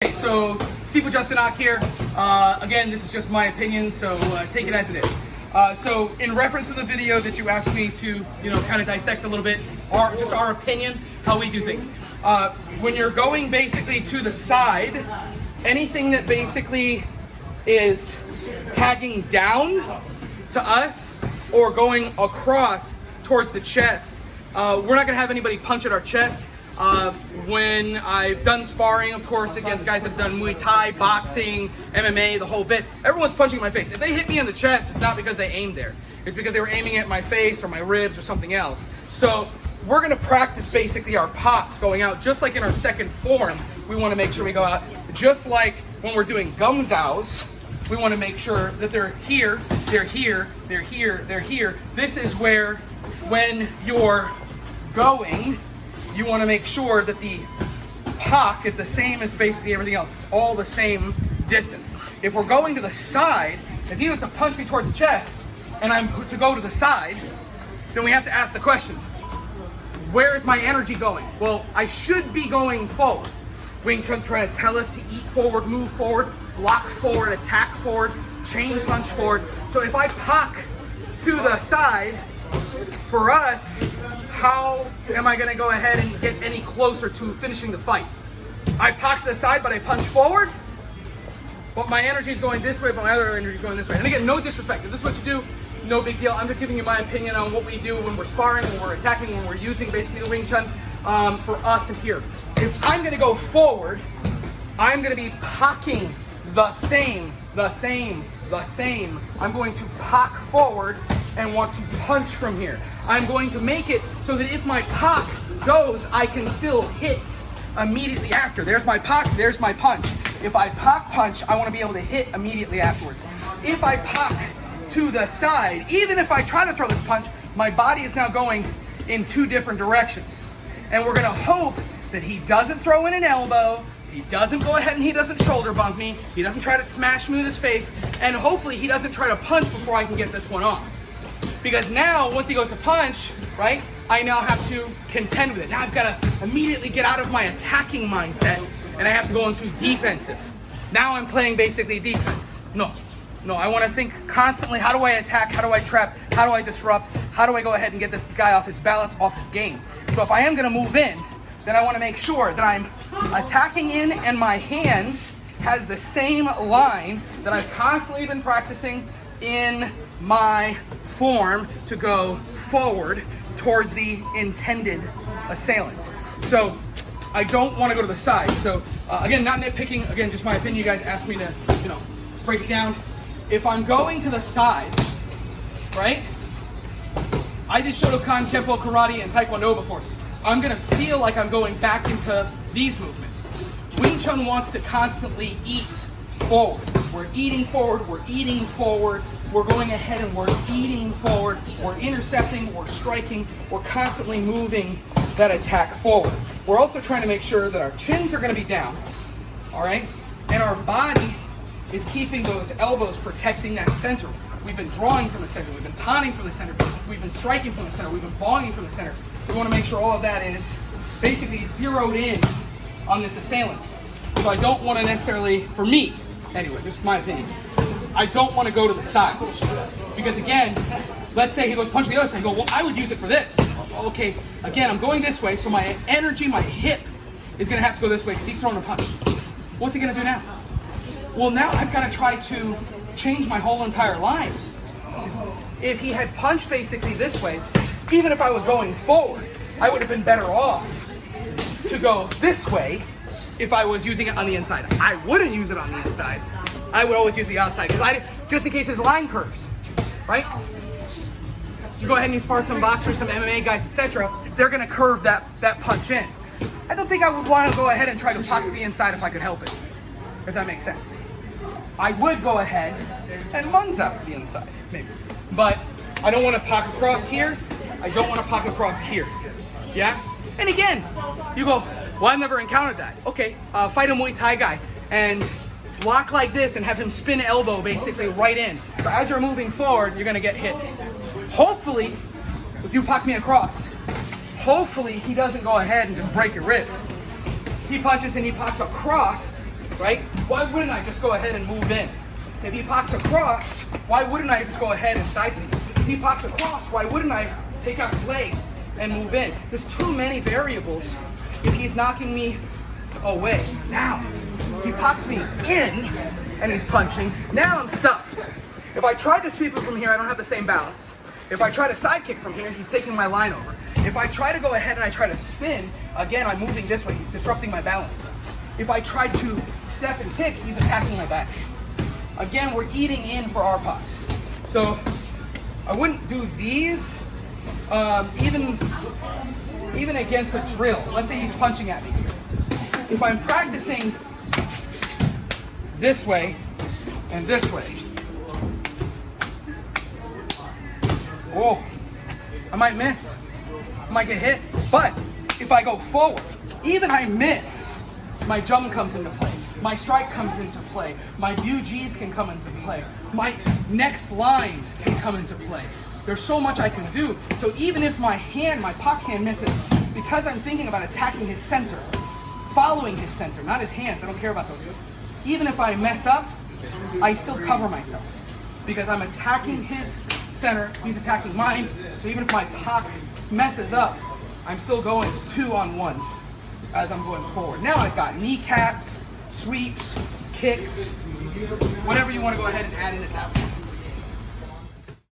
Okay, so Sifu here. Again, this is just my opinion, so take it as it is. So in reference to the video that you asked me to, kind of dissect a little bit, our opinion, how we do things. When you're going basically to the side, anything that basically is tagging down to us or going across towards the chest, we're not gonna have anybody punch at our chest. When I've done sparring, of course, against guys that have done Muay Thai, boxing, MMA, the whole bit, everyone's punching in my face. If they hit me in the chest, it's not because they aimed there. It's because they were aiming at my face or my ribs or something else. So we're gonna practice basically our pops going out, just like in our second form. We wanna make sure we go out, just like when we're doing gum zows, we wanna make sure that they're here, they're here, they're here, they're here. This is where, when you're going, you want to make sure that the POC is the same as basically everything else. It's all the same distance. If we're going to the side, if he was to punch me toward the chest and I'm to go to the side, then we have to ask the question, where is my energy going? Well, I should be going forward. Wing Chun's trying to tell us to eat forward, move forward, block forward, attack forward, chain punch forward. So if I POC to the side, for us, how am I going to go ahead and get any closer to finishing the fight? I POC to the side, but I punch forward, but my energy is going this way, but my other energy is going this way. And again, no disrespect. If this is what you do, no big deal. I'm just giving you my opinion on what we do when we're sparring, when we're attacking, when we're using basically the Wing Chun for us in here. If I'm going to go forward, I'm going to be POCing the same. I'm going to POC forward and want to punch from here. I'm going to make it so that if my POC goes, I can still hit immediately after. There's my POC, there's my punch. If I POC punch, I want to be able to hit immediately afterwards. If I POC to the side, even if I try to throw this punch, my body is now going in two different directions. And we're gonna hope that he doesn't throw in an elbow, he doesn't go ahead and he doesn't shoulder bump me, he doesn't try to smash me with his face, and hopefully he doesn't try to punch before I can get this one off. Because now, once he goes to punch, right, I now have to contend with it. Now I've got to immediately get out of my attacking mindset, and I have to go into defensive. Now I'm playing basically defense. No, I want to think constantly, how do I attack, how do I trap, how do I disrupt, how do I go ahead and get this guy off his balance, off his game. So if I am going to move in, then I want to make sure that I'm attacking in and my hands has the same line that I've constantly been practicing in my form to go forward towards the intended assailant. So I don't want to go to the side. So again, not nitpicking, again, just my opinion. You guys asked me to, break it down. If I'm going to the side, right? I did Shotokan, Kempo, Karate, and Taekwondo before. I'm gonna feel like I'm going back into these movements. Wing Chun wants to constantly eat forward. We're eating forward, we're eating forward, we're going ahead and we're eating forward, we're intercepting, we're striking, we're constantly moving that attack forward. We're also trying to make sure that our chins are gonna be down, all right? And our body is keeping those elbows protecting that center. We've been drawing from the center, we've been taunting from the center, we've been striking from the center, we've been bonging from the center. We wanna make sure all of that is basically zeroed in on this assailant. So I don't wanna necessarily, for me, anyway, this is my opinion, I don't want to go to the side. Because again, let's say he goes punch the other side, I go, well, I would use it for this. Okay, again, I'm going this way, so my energy, my hip is going to have to go this way because he's throwing a punch. What's he going to do now? Well, now I've got to try to change my whole entire line. If he had punched basically this way, even if I was going forward, I would have been better off to go this way if I was using it on the inside. I wouldn't use it on the inside. I would always use the outside, because just in case his line curves, right? You go ahead and you spar some boxers, some MMA guys, etc. They're gonna curve that punch in. I don't think I would want to go ahead and try to POC to the inside if I could help it, if that makes sense. I would go ahead and lunge out to the inside, maybe. But I don't want to POC across here. I don't want to POC across here. Yeah? And again, you go, well, I've never encountered that. Okay, fight a Muay Thai guy and block like this and have him spin elbow basically right in. So as you're moving forward, you're gonna get hit. Hopefully, if you POC me across, hopefully he doesn't go ahead and just break your ribs. He punches and he POCs across, right? Why wouldn't I just go ahead and move in? If he pops across, why wouldn't I just go ahead and side kick? If he pops across, why wouldn't I take out his leg and move in? There's too many variables if he's knocking me away. Now, he pops me in and he's punching. Now I'm stuffed. If I try to sweep it from here, I don't have the same balance. If I try to side kick from here, he's taking my line over. If I try to go ahead and I try to spin, again, I'm moving this way. He's disrupting my balance. If I try to step and kick, he's attacking my back. Again, we're eating in for our pops. So I wouldn't do these even against a drill. Let's say he's punching at me. If I'm practicing this way and this way, oh, I might miss. I might get hit. But if I go forward, even I miss, my jump comes into play. My strike comes into play. My BUGs can come into play. My next line can come into play. There's so much I can do. So even if my hand, my Pak hand misses, because I'm thinking about attacking his center, following his center, not his hands, I don't care about those. Even if I mess up, I still cover myself because I'm attacking his center, he's attacking mine. So even if my Pak messes up, I'm still going 2-on-1 as I'm going forward. Now I've got kneecaps, sweeps, kicks, whatever you want to go ahead and add in at that point.